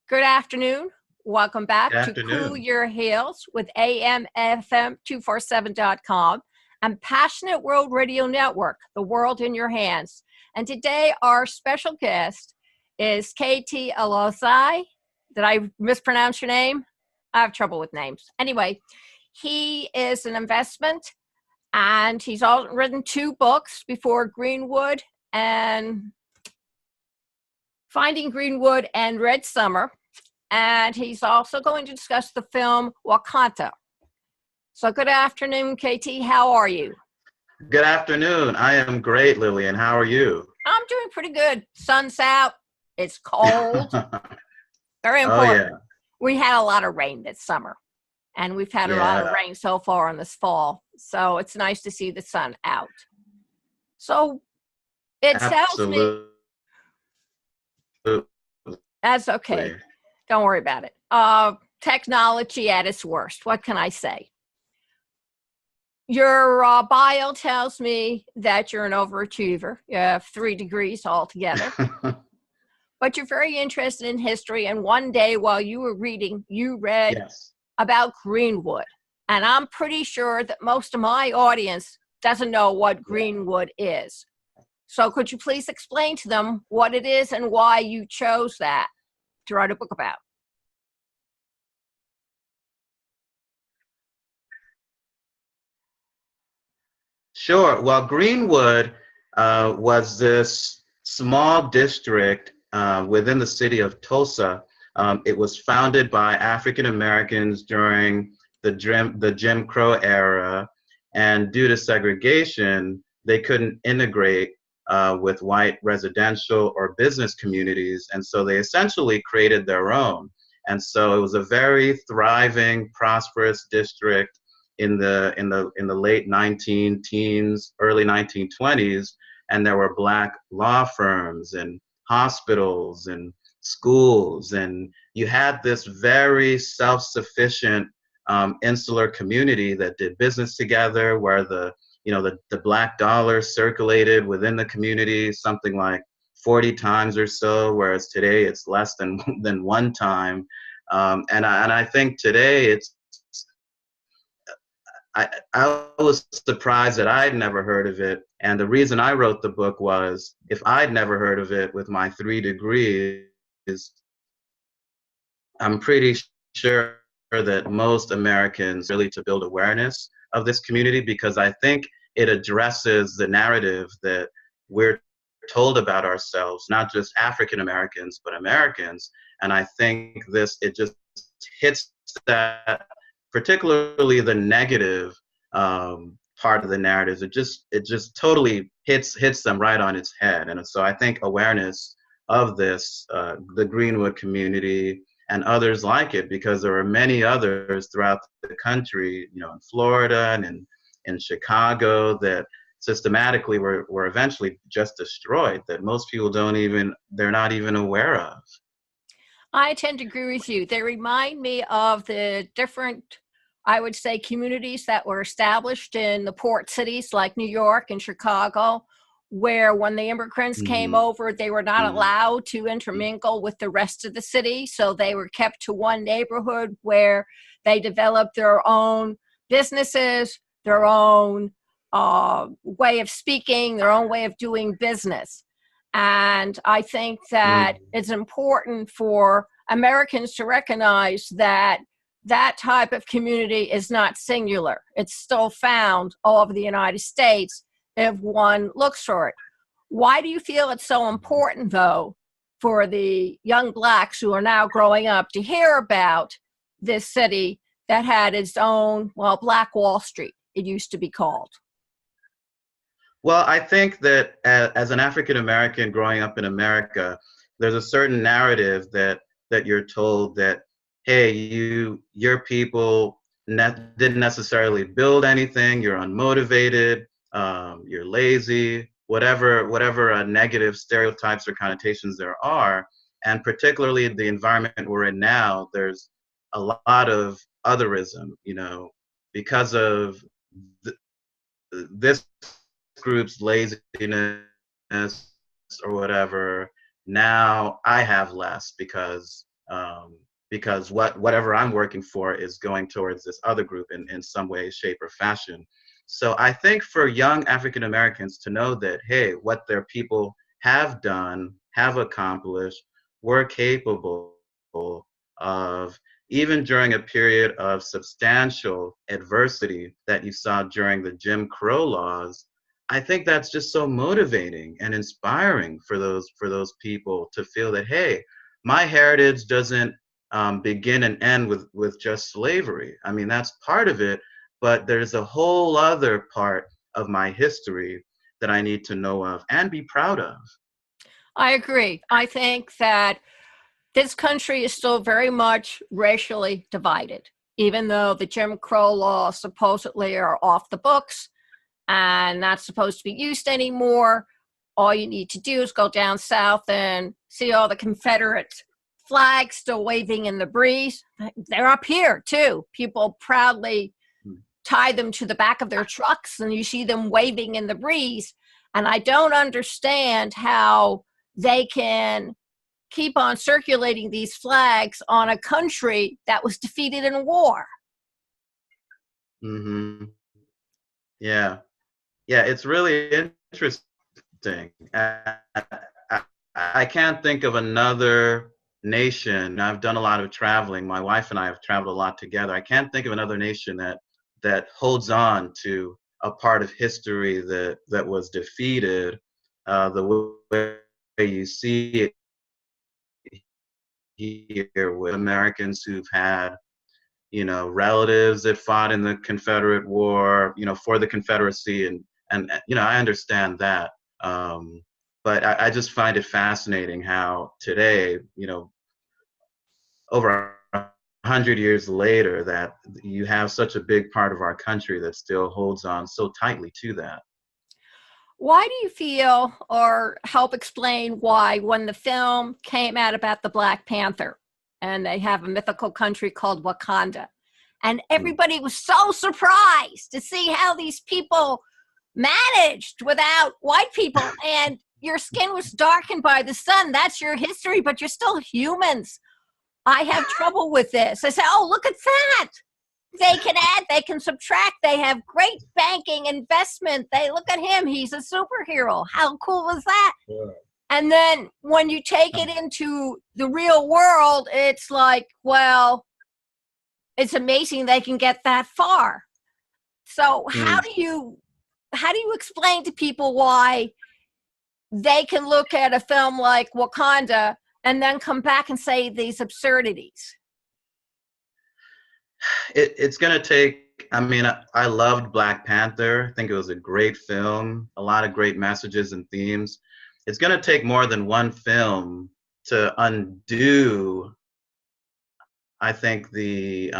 Good afternoon. Welcome Good back to Cool afternoon. Your Heels with AMFM247.com and Passionate World Radio Network, the world in your hands. And today our special guest is KT Alosai. Did I mispronounce your name? I have trouble with names. Anyway, he is an investment and he's written 2 books before Greenwood and Finding Greenwood and Red Summer. And he's also going to discuss the film Wakanda. So good afternoon, KT. How are you? Good afternoon. I am great, Lillian. How are you? I'm doing pretty good. Sun's out. It's cold. Very Oh, important. yeah. We had a lot of rain this summer, and we've had a lot of Yeah, rain so far in this fall. So it's nice to see the sun out. So it tells me absolutely. that's okay. Don't worry about it. Technology at its worst. What can I say? Your bio tells me that you're an overachiever. You have 3 degrees altogether, but you're very interested in history. And one day while you were reading, you read Yes. about Greenwood. And I'm pretty sure that most of my audience doesn't know what Yeah. Greenwood is. So could you please explain to them what it is and why you chose that to write a book about? Sure. Well, Greenwood was this small district within the city of Tulsa. It was founded by African Americans during the Jim Crow era, and due to segregation, they couldn't integrate with white residential or business communities, and so they essentially created their own. And so it was a very thriving, prosperous district in the late 19 teens, early 1920s, and there were Black law firms and hospitals and schools, and you had this very self-sufficient insular community that did business together, where the Black dollar circulated within the community something like 40 times or so, whereas today it's less than than 1 time. And I think today I was surprised that I'd never heard of it. And the reason I wrote the book was, if I'd never heard of it with my 3 degrees, I'm pretty sure that most Americans really to build awareness of this community, because I think it addresses the narrative that we're told about ourselves, not just African Americans, but Americans. And I think it just hits that, particularly the negative part of the narrative. It just totally hits them right on its head. And so I think awareness of this, the Greenwood community and others like it, because there are many others throughout the country, in Florida and in Chicago, that systematically were eventually just destroyed, that most people they're not even aware of. I tend to agree with you. They remind me of the different, I would say, communities that were established in the port cities like New York and Chicago, where when the immigrants came Mhm. over, they were not Mhm. allowed to intermingle with the rest of the city. So they were kept to one neighborhood where they developed their own businesses, their own way of speaking, their own way of doing business. And I think that Mhm. it's important for Americans to recognize that that type of community is not singular. It's still found all over the United States if one looks for it. Why do you feel it's so important, though, for the young Blacks who are now growing up to hear about this city that had its own, well, Black Wall Street, it used to be called? Well, I think that as an African American growing up in America, there's a certain narrative that you're told that, hey, your people didn't necessarily build anything. You're unmotivated. You're lazy. Whatever negative stereotypes or connotations there are, and particularly the environment we're in now, there's a lot of otherism. Because of th- this group's laziness or whatever, now I have less because because whatever I'm working for is going towards this other group in some way, shape, or fashion. So I think for young African Americans to know that, hey, what their people have done, have accomplished, were capable of, even during a period of substantial adversity that you saw during the Jim Crow laws, I think that's just so motivating and inspiring for those people to feel that, hey, my heritage doesn't begin and end with just slavery. I mean, that's part of it, but there's a whole other part of my history that I need to know of and be proud of. I agree. I think that this country is still very much racially divided, even though the Jim Crow laws supposedly are off the books and not supposed to be used anymore. All you need to do is go down south and see all the Confederate flags still waving in the breeze. They're up here too. People proudly tie them to the back of their trucks and you see them waving in the breeze. And I don't understand how they can keep on circulating these flags on a country that was defeated in war. Mm-hmm. Yeah. Yeah, it's really interesting. I can't think of another nation. I've done a lot of traveling. My wife and I have traveled a lot together. I can't think of another nation that holds on to a part of history that was defeated the way you see it here with Americans who've had, relatives that fought in the Confederate War, for the Confederacy, and I understand that. But I just find it fascinating how today, over 100 years later, that you have such a big part of our country that still holds on so tightly to that. Why do you feel, or help explain why, when the film came out about the Black Panther, and they have a mythical country called Wakanda, and everybody was so surprised to see how these people managed without white people, and your skin was darkened by the sun. That's your history, but you're still humans. I have trouble with this. I say, oh, look at that. They can add, they can subtract. They have great banking investment. They look at him. He's a superhero. How cool is that? Yeah. And then when you take it into the real world, it's like, well, it's amazing they can get that far. So how do you explain to people why they can look at a film like Wakanda and then come back and say these absurdities? It's going to take, I mean, I loved Black Panther. I think it was a great film, a lot of great messages and themes. It's going to take more than one film to undo, I think, the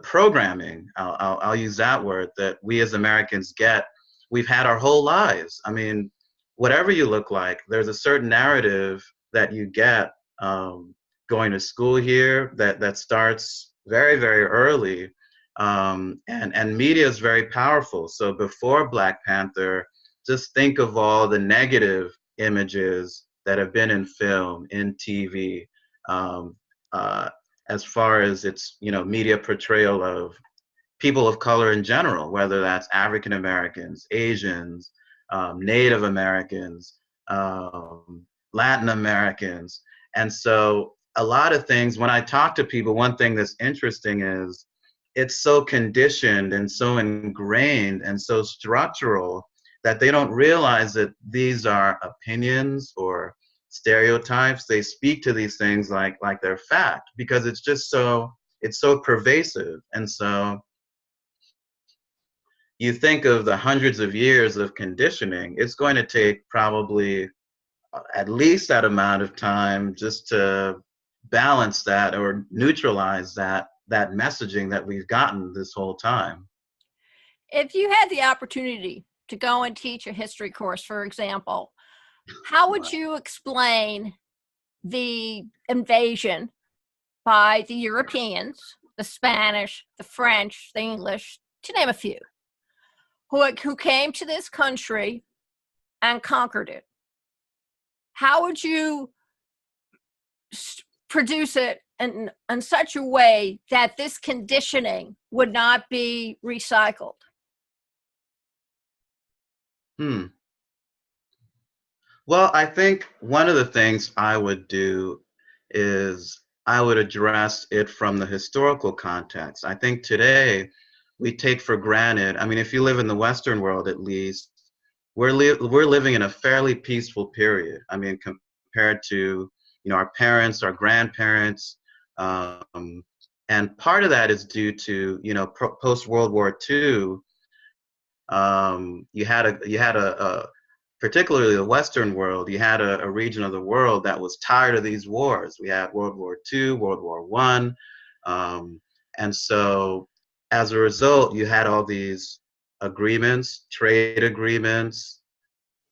programming, I'll use that word, that we as Americans get. We've had our whole lives. I mean, whatever you look like, there's a certain narrative that you get going to school here that starts very, very early. And media is very powerful. So before Black Panther, just think of all the negative images that have been in film, in TV, as far as its, media portrayal of people of color in general, whether that's African Americans, Asians, Native Americans, Latin Americans. And so a lot of things, when I talk to people, one thing that's interesting is it's so conditioned and so ingrained and so structural that they don't realize that these are opinions or stereotypes. They speak to these things like they're fact, because it's just it's so pervasive. And so you think of the hundreds of years of conditioning, it's going to take probably at least that amount of time just to balance that or neutralize that messaging that we've gotten this whole time. If you had the opportunity to go and teach a history course, for example, how would you explain the invasion by the Europeans, the Spanish, the French, the English, to name a few, who came to this country and conquered it? How would you produce it in such a way that this conditioning would not be recycled? Well, I think one of the things I would do is I would address it from the historical context. I think today we take for granted, I mean, if you live in the Western world at least, we're living in a fairly peaceful period. I mean, compared to, our parents, our grandparents, and part of that is due to, post World War II. You had a particularly the Western world, you had a region of the world that was tired of these wars. We had World War II, World War I. And so as a result, you had all these agreements, trade agreements,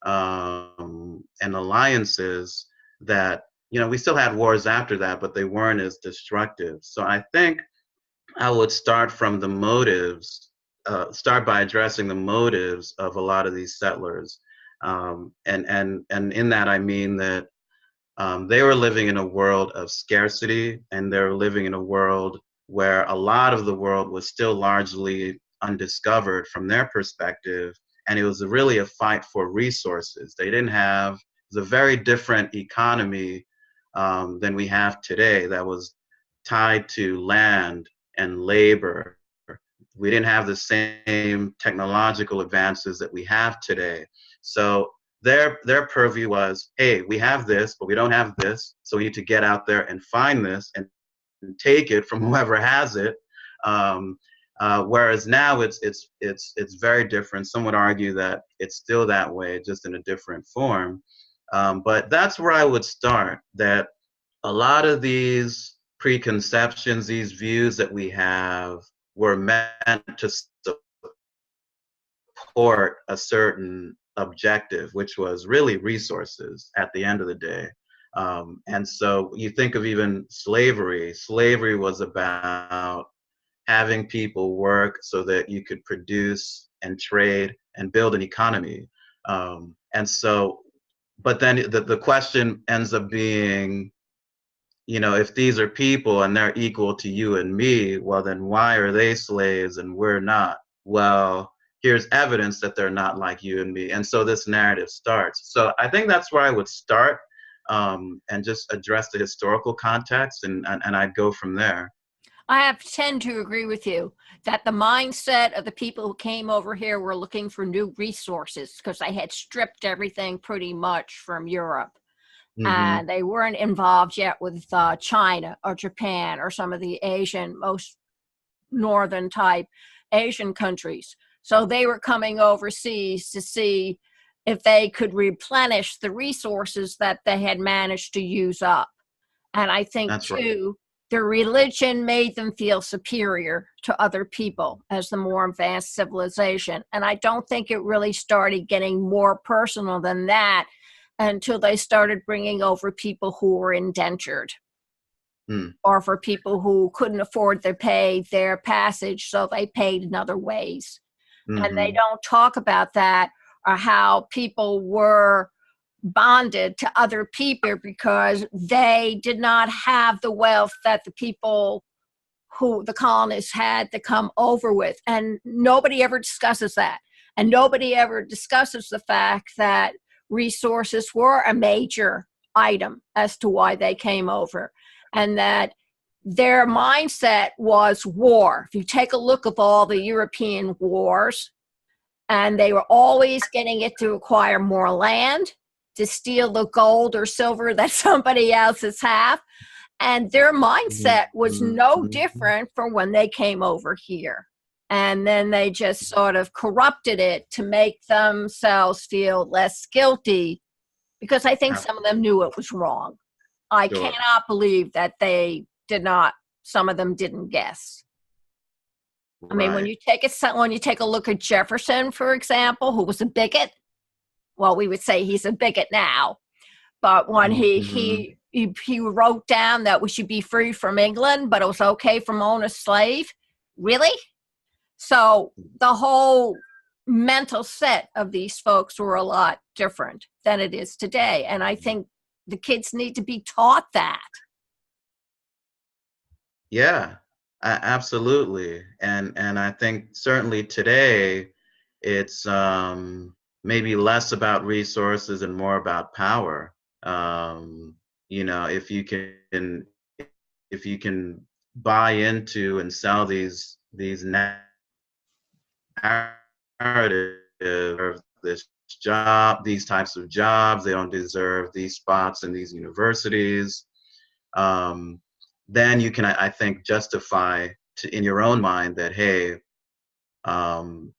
and alliances that, we still had wars after that, but they weren't as destructive. So I think I would start from the motives, start by addressing the motives of a lot of these settlers. And in that, I mean that they were living in a world of scarcity, and they were living in a world where a lot of the world was still largely undiscovered from their perspective. And it was really a fight for resources. They didn't have, it was a very different economy than we have today that was tied to land and labor. We didn't have the same technological advances that we have today. So their purview was, hey, we have this, but we don't have this. So we need to get out there and find this and take it from whoever has it. Whereas now it's very different. Some would argue that it's still that way, just in a different form. But that's where I would start, that a lot of these preconceptions, these views that we have were meant to support a certain objective, which was really resources at the end of the day. And so you think of even slavery. Slavery was about having people work so that you could produce and trade and build an economy. And so, but then the question ends up being, if these are people and they're equal to you and me, well, then why are they slaves and we're not? Well, here's evidence that they're not like you and me. And so this narrative starts. So I think that's where I would start, and just address the historical context, and I'd go from there. I tend to agree with you that the mindset of the people who came over here were looking for new resources because they had stripped everything pretty much from Europe. And they weren't involved yet with China or Japan or some of the most northern type Asian countries. So they were coming overseas to see if they could replenish the resources that they had managed to use up. And I think, That's right. too, their religion made them feel superior to other people as the more advanced civilization. And I don't think it really started getting more personal than that until they started bringing over people who were indentured, or for people who couldn't afford to pay their passage, so they paid in other ways. And they don't talk about that, or how people were bonded to other people because they did not have the wealth that the people who the colonists had to come over with. And nobody ever discusses that. And nobody ever discusses the fact that resources were a major item as to why they came over, and that their mindset was war. If you take a look at all the European wars, and they were always getting it to acquire more land, to steal the gold or silver that somebody else's have. And their mindset was no different from when they came over here. And then they just sort of corrupted it to make themselves feel less guilty, because I think some of them knew it was wrong. I cannot believe that they did not, some of them didn't guess. I mean, when you take a look at Jefferson, for example, who was a bigot, well, we would say he's a bigot now, but when he wrote down that we should be free from England, but it was okay from own a slave. Really? So the whole mental set of these folks were a lot different than it is today. And I think the kids need to be taught that. Yeah, absolutely. And I think certainly today it's maybe less about resources and more about power. Um, you know, if you can buy into and sell these narrative of this job, these types of jobs, they don't deserve these spots in these universities. Um, then you can, I think, justify in your own mind that, hey, um,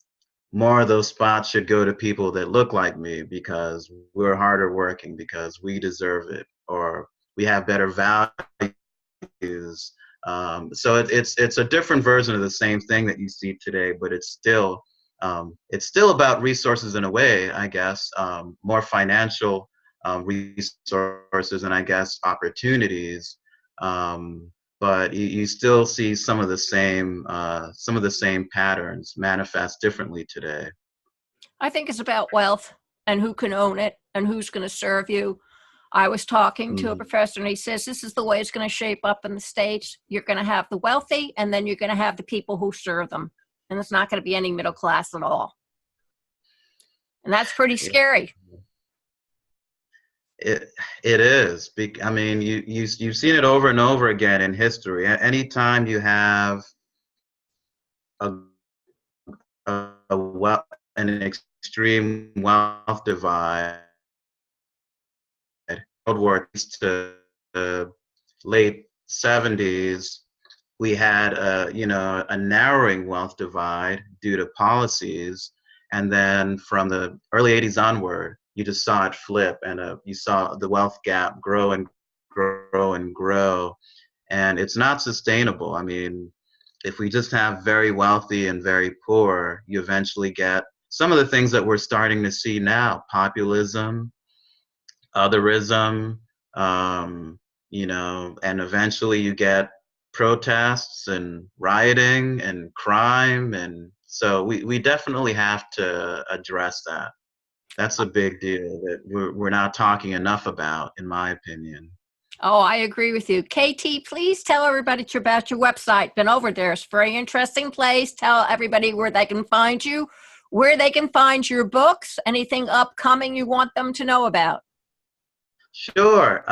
more of those spots should go to people that look like me because we're harder working, because we deserve it, or we have better values. So it's a different version of the same thing that you see today, but it's still about resources in a way, I guess, more financial resources and I guess opportunities. Um, but you still see some of the same patterns manifest differently today. I think it's about wealth and who can own it and who's going to serve you. I was talking to a Mhm. professor and he says this is the way it's going to shape up in the States. You're going to have the wealthy and then you're going to have the people who serve them. And it's not going to be any middle class at all. And that's pretty Yeah. scary. It it is. I mean, you've seen it over and over again in history. Anytime you have a, an extreme wealth divide, World War to the late 70s, we had a narrowing wealth divide due to policies, and then from the early 80s onward, you just saw it flip, and you saw the wealth gap grow and grow and grow, and it's not sustainable. I mean, if we just have very wealthy and very poor, you eventually get some of the things that we're starting to see now: populism, otherism, um, and eventually you get protests and rioting and crime. And so we definitely have to address that. That's a big deal that we're not talking enough about, in my opinion. Oh, I agree with you. KT, please tell everybody about your website. Been over there. It's a very interesting place. Tell everybody where they can find you, where they can find your books, anything upcoming you want them to know about. Sure.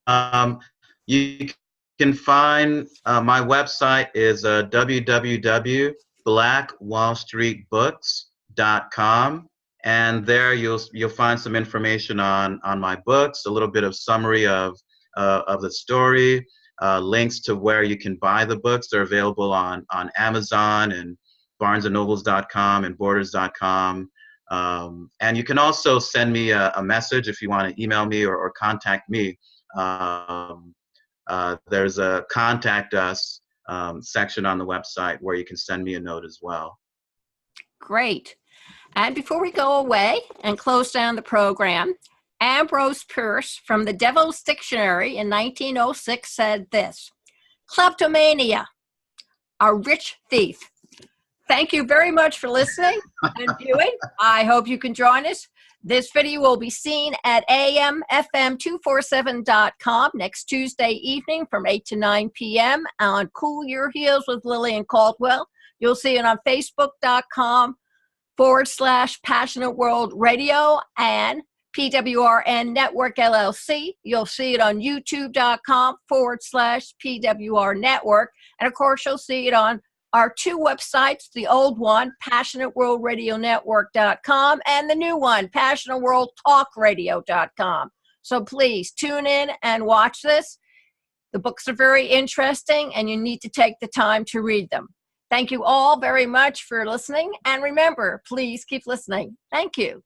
Um, you can find my website is www.blackwallstreetbooks.com, and there you'll find some information on my books, a little bit of summary of the story, links to where you can buy the books. They're available on Amazon and BarnesandNobles.com and Borders.com. And you can also send me a message if you want to email me or contact me. There's a contact us section on the website where you can send me a note as well. Great. And before we go away and close down the program, Ambrose Pierce from the Devil's Dictionary in 1906 said this: kleptomania, a rich thief. Thank you very much for listening and viewing. I hope you can join us. This video will be seen at amfm247.com next Tuesday evening from 8 to 9 p.m. on Cool Your Heels with Lillian Caldwell. You'll see it on Facebook.com/Passionate World Radio and PWRN Network LLC. You'll see it on YouTube.com/PWR Network. And of course, you'll see it on our two websites, the old one, PassionateWorldRadioNetwork.com, and the new one, PassionateWorldTalkRadio.com. So please tune in and watch this. The books are very interesting, and you need to take the time to read them. Thank you all very much for listening. And remember, please keep listening. Thank you.